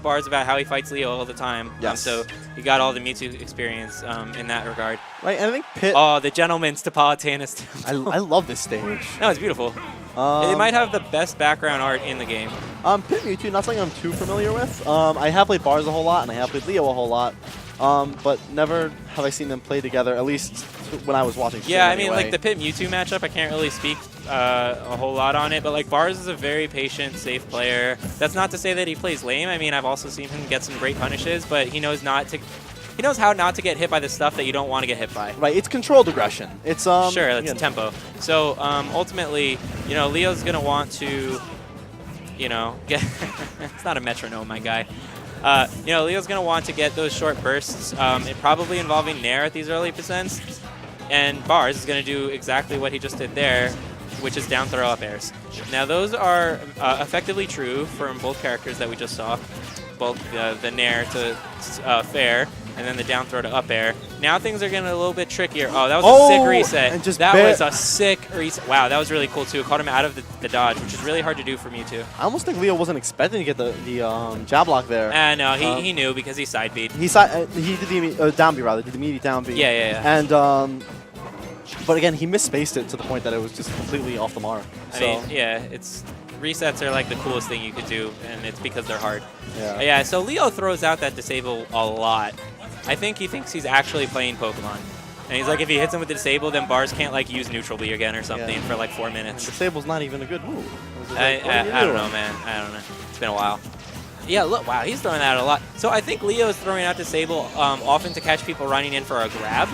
Bars about how he fights Leo all the time. Yes. So he got all the Mewtwo experience in that regard. Right, and I think Pit... Oh, the Gentleman's Topolitanus. I love this stage. No, it's beautiful. It might have the best background art in the game. Pit Mewtwo, not something I'm too familiar with. I have played Bars a whole lot, and I have played Leo a whole lot. But never have I seen them play together, at least when I was watching. Yeah, I mean, like the Pit Mewtwo matchup, I can't really speak a whole lot on it, but like Bars is a very patient, safe player. That's not to say that he plays lame. I mean, I've also seen him get some great punishes, but he knows not to. He knows how not to get hit by the stuff that you don't want to get hit by. Right, it's controlled aggression. It's sure, it's tempo. So ultimately, you know, Leo's gonna want to, you know, get. It's not a metronome, my guy. You know, Leo's going to want to get those short bursts, probably involving Nair at these early percents. And Bars is going to do exactly what he just did there, which is down throw up airs. Now, those are effectively true from both characters that we just saw, both the Nair to fair, and then the down throw to up air. Now things are getting a little bit trickier. Oh, that was a sick reset. And just that was a sick reset. Wow, that was really cool, too. Caught him out of the dodge, which is really hard to do for Mewtwo. I almost think Leo wasn't expecting to get the jab lock there. No, he knew because he side beat. He did the down B, rather. Did the immediate down B. Yeah. And, but again, he misspaced it to the point that it was just completely off the mark. I mean, yeah, resets are like the coolest thing you could do, and it's because they're hard. Yeah. So Leo throws out that disable a lot. I think he thinks he's actually playing Pokemon. And he's like, if he hits him with the disable, then Bars can't like use neutral B again or something for like 4 minutes. And disable's not even a good move. I don't know, man. I don't know. It's been a while. Yeah, look, wow, he's throwing that a lot. So I think Leo is throwing out disable often to catch people running in for a grab.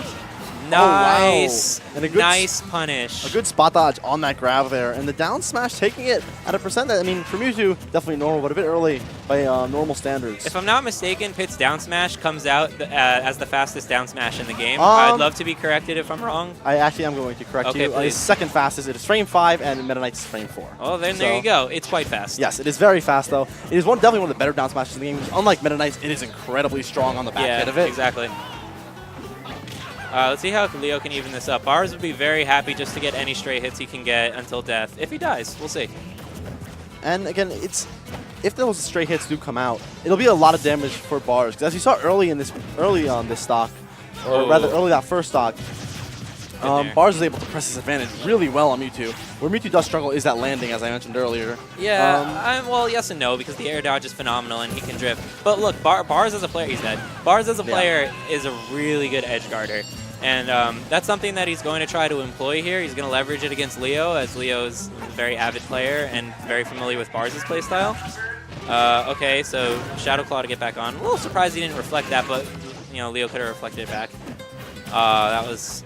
Nice. Oh, wow. And a good nice punish. A good spot dodge on that grab there. And the down smash taking it at a percent that, I mean, for Mewtwo, definitely normal, but a bit early by normal standards. If I'm not mistaken, Pit's down smash comes out as the fastest down smash in the game. I'd love to be corrected if I'm wrong. I actually am going to correct you. Please. It's second fastest. It is frame 5, and Meta Knight's frame 4. Oh, then there you go. It's quite fast. Yes, it is very fast, though. It is definitely one of the better down smashes in the game. Unlike Meta Knight's, it is incredibly strong on the back hit of it. Exactly. Let's see how Leo can even this up. Bars would be very happy just to get any straight hits he can get until death. If he dies, we'll see. And again, if those straight hits do come out, it'll be a lot of damage for Bars. Because as you saw early on this stock, or rather early that first stock, Bars is able to press his advantage really well on Mewtwo. Where Mewtwo does struggle is that landing, as I mentioned earlier. Yeah, well, yes and no, because the air dodge is phenomenal and he can drift. But look, Bars as a player, he's dead. Bars as a player is a really good edge guarder. And that's something that he's going to try to employ here. He's going to leverage it against Leo, as Leo's a very avid player and very familiar with Bars' playstyle. Okay, so Shadow Claw to get back on. A little surprised he didn't reflect that, but you know, Leo could have reflected it back. That was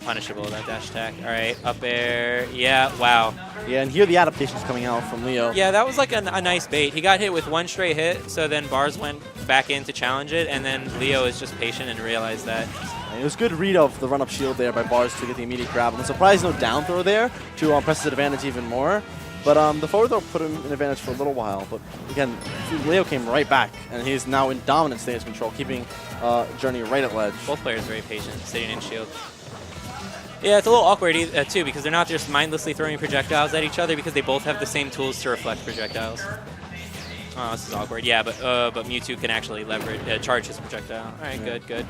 punishable, that dash attack. All right, up air. Yeah, wow. Yeah, and here the adaptation's coming out from Leo. Yeah, that was like a nice bait. He got hit with one straight hit, so then Bars went back in to challenge it, and then Leo is just patient and realized that. It was good read of the run-up shield there by Bars to get the immediate grab. I'm surprised no down throw there to press his advantage even more. But the forward throw put him in advantage for a little while. But again, Leo came right back, and he's now in dominant stage control, keeping Journey right at ledge. Both players very patient, sitting in shield. Yeah, it's a little awkward too, because they're not just mindlessly throwing projectiles at each other, because they both have the same tools to reflect projectiles. Oh, this is awkward. Yeah, but Mewtwo can actually leverage, charge his projectile. All right, good.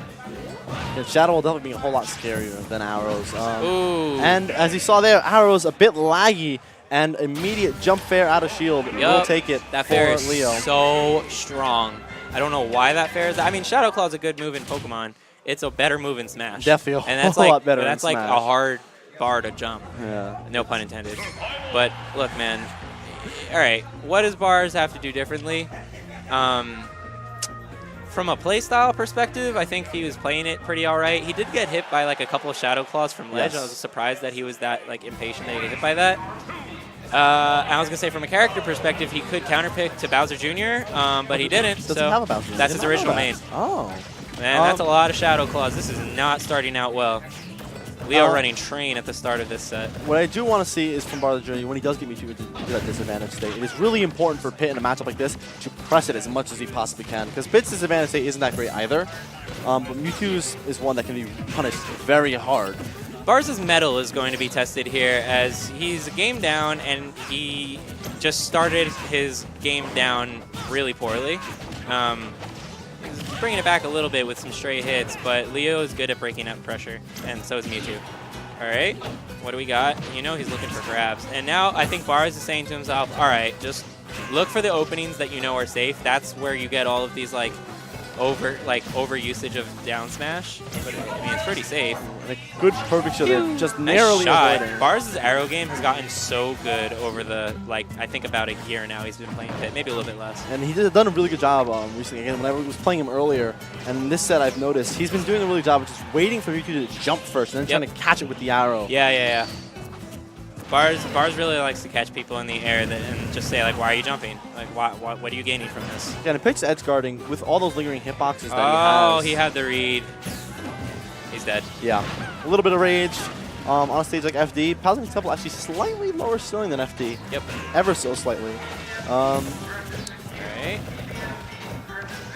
Yeah, Shadow will definitely be a whole lot scarier than Arrows. Ooh. And as you saw there, Arrows a bit laggy, and immediate jump fair out of shield will take it that for fair is Leo. So strong. I don't know why that fair is. I mean, Shadow Claw is a good move in Pokemon. It's a better move in Smash. Definitely and that's a lot like, better that's in like Smash. a hard bar to jump. Yeah. No pun intended. But look, man. All right, what does Bars have to do differently? From a playstyle perspective, I think he was playing it pretty all right. He did get hit by like a couple of Shadow Claws from ledge. I was surprised that he was that like impatient that he got hit by that. I was gonna say from a character perspective, he could counterpick to Bowser Jr., but he didn't. Doesn't so have a Bowser. that's his original main. Oh. Man, that's a lot of Shadow Claws. This is not starting out well. Leo running train at the start of this set. What I do want to see is from BarsTheJourney, when he does get Mewtwo into that disadvantage state, it is really important for Pit in a matchup like this to press it as much as he possibly can, because Pit's disadvantage state isn't that great either, but Mewtwo's is one that can be punished very hard. Bars' metal is going to be tested here, as he's a game down and he just started his game down really poorly. He's bringing it back a little bit with some stray hits, but Leo is good at breaking up pressure, and so is Mewtwo. All right, what do we got? You know he's looking for grabs. And now I think Bars is saying to himself, all right, just look for the openings that you know are safe. That's where you get all of these over usage of down smash. But I mean, it's pretty safe. And a good perfect shield there, just narrowly nice avoiding. Bars' arrow game has gotten so good over the, I think about a year now he's been playing Pit, maybe a little bit less. And he's done a really good job recently. Again, whenever I was playing him earlier, and in this set I've noticed, he's been doing a really good job of just waiting for Mewtwo to jump first and then trying to catch it with the arrow. Yeah. Bars really likes to catch people in the air and just say, like, why are you jumping? Like, what are you gaining from this? Yeah, and it picks edge guarding with all those lingering hitboxes that he Oh, has. he had the read. He's dead. Yeah, a little bit of rage on a stage like FD. Palson's couple actually slightly lower ceiling than FD. Yep. Ever so slightly. All right.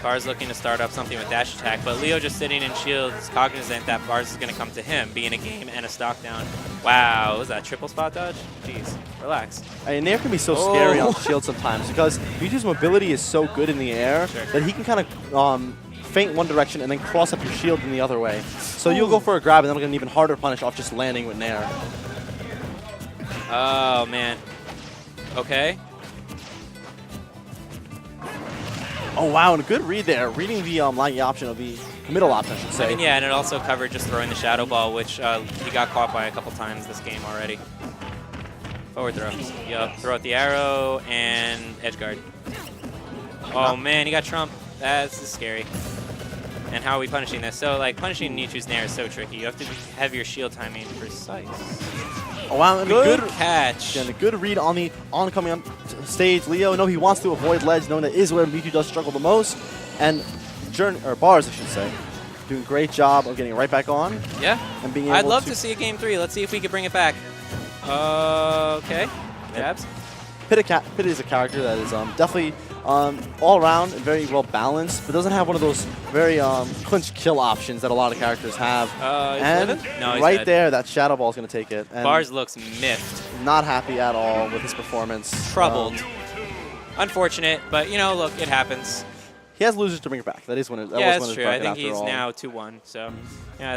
Bars looking to start up something with dash attack, but Leo just sitting in shield is cognizant that Bars is going to come to him, being a game and a stock down. Wow, was that triple spot dodge? Jeez, relax. And Nair can be so scary on shield sometimes because Mewtwo's mobility is so good in the air that he can kind of feint one direction and then cross up your shield in the other way. So you'll go for a grab and then get an even harder punish off just landing with Nair. Oh, man. Okay. Oh, wow, and a good read there. Reading the light option of the middle option, I should say. I mean, yeah, and it also covered just throwing the Shadow Ball, which he got caught by a couple times this game already. Forward throw. Yup, throw out the arrow and edge guard. Oh, man, he got Trump. That's scary. And how are we punishing this? So, like, punishing Mewtwo's Nair is so tricky. You have to have your shield timing precise. Oh, wow, and Good catch. And a good read on the oncoming on stage. Leo, no, he wants to avoid ledge, knowing that is where Mewtwo does struggle the most. And Bars, I should say, doing a great job of getting it right back on. Yeah. And being able I'd love to see a game 3. Let's see if we can bring it back. Okay. Jabs. Pit is a character that is definitely all around and very well balanced, but doesn't have one of those very clinch kill options that a lot of characters have. And no, he's right dead. there, that Shadow Ball is going to take it. And Bars looks miffed. not happy at all with his performance. Troubled. Unfortunate, but, you know, look, it happens. He has losers to bring it back. That is when it. Yeah, that's true. I think he's now 2-1, so, yeah.